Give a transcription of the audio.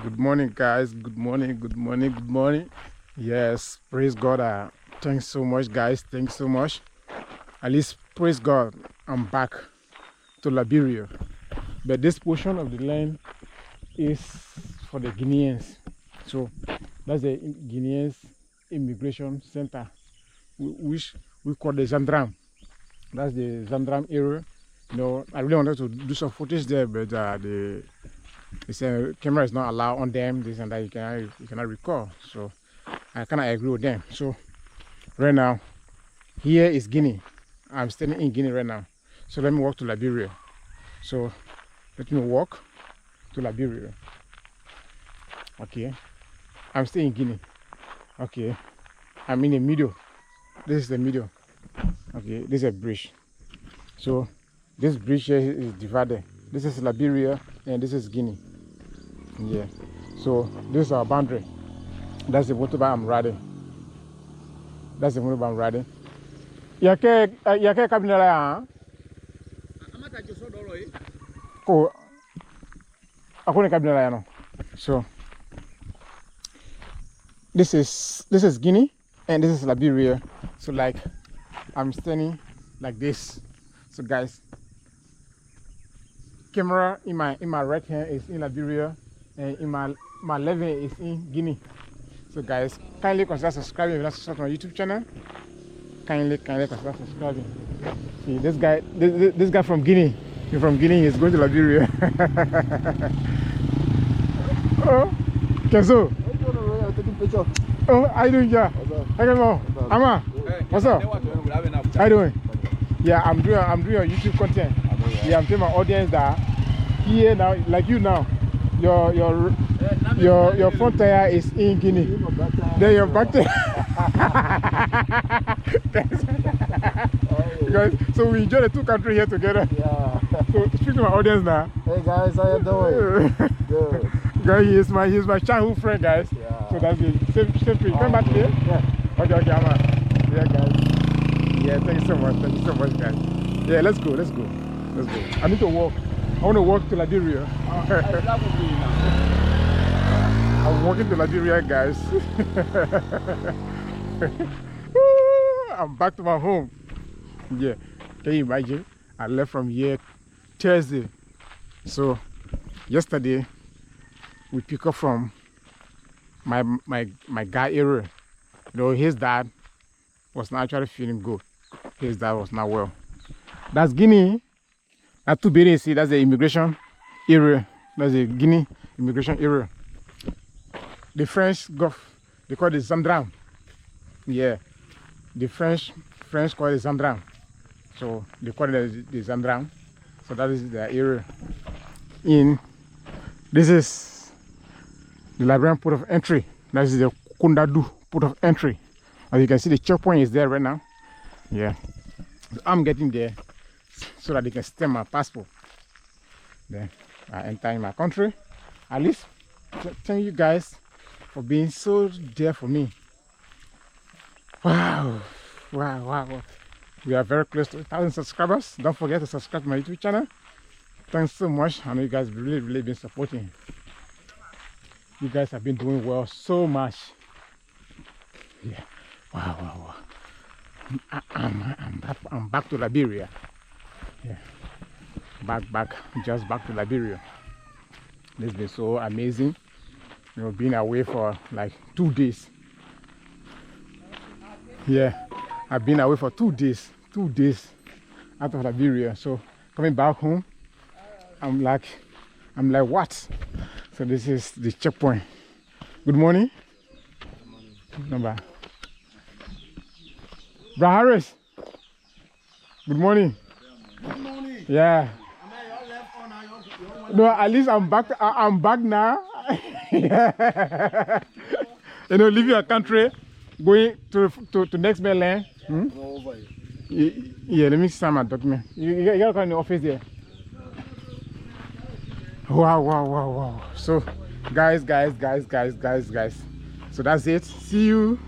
Good morning, guys. Good morning. Yes, praise God. Thanks so much, guys. Thanks so much. At least, praise God, I'm back to Liberia. But this portion of the land is for the Guineans. So that's the Guineans Immigration Center, which we call the Zandram. That's the Zandram area. I really wanted to do some footage there, but the camera is not allowed on them. This and that you cannot record. So I cannot agree with them. So right now, here is Guinea. I'm standing in Guinea right now. So let me walk to Liberia. So let me walk to Liberia. Okay, I'm still in Guinea. Okay, I'm in the middle. This is the middle. Okay, this is a bridge. So this bridge here is divided. This is Liberia and this is Guinea. Yeah. So this is our boundary. That's the motorbike I'm riding. That's the motorbike I'm riding. Yake kabinala ya. Ko akone kabinala ya no. So this is Guinea and this is Liberia. So like I'm standing like this. So guys, camera in my right hand is in Liberia and in my left hand is in Guinea. So guys, kindly consider subscribing if you're not subscribed to my YouTube channel. Kindly consider subscribing. See this guy from Guinea. He's from Guinea, he's going to Liberia. Oh, Kenzo. Oh, how you doing, yeah? Hello, Ama. What's up? How you doing? Yeah, I'm doing your YouTube content. Yeah, I'm telling my audience that here now, like you now, your front tire is in Guinea. Then your back tire. Guys, so we enjoy the two countries here together. Yeah. So speak to my audience now. Hey guys, how you doing? Good. Guys, he's my childhood friend, guys. Yeah. So that's the same tree. Come back here. Yeah. Okay, Ama. Yeah, guys. Yeah, thank you so much, guys. Yeah, let's go. I need to walk. I want to walk to Liberia. I'm walking to Liberia, guys. I'm back to my home. Yeah, can you imagine? I left from here Thursday. So yesterday we pick up from my guy area. His dad was not actually feeling good. His dad was not well. That's Guinea. That's too big. See, that's the immigration area. That's the Guinea immigration area. The French Gulf, they call it Zandram. Yeah, the French call it Zandram. So they call it the Zandram. So that is the area. This is the Liberian port of entry. That is the Kundadu port of entry. As you can see, the checkpoint is there right now. Yeah, so I'm getting there so that they can stamp my passport. Then I enter in my country. At least thank you guys for being so there for me. Wow. We are very close to 1,000 subscribers. Don't forget to subscribe to my YouTube channel. Thanks so much. I know you guys really been supporting. You guys have been doing well so much. Yeah. Wow. I'm back to Liberia. Yeah. Back to Liberia. This has been so amazing. Being away for like 2 days. Yeah, I've been away for 2 days. 2 days out of Liberia. So coming back home, I'm like what? So this is the checkpoint. Good morning. Number. Bro Harris. Good morning. Good morning. Yeah. No, at least I'm back. I'm back now. Yeah. Leaving your country, going to next mainland. Yeah, let me sign my document. You gotta come in the office there. Wow. So, guys. So that's it. See you.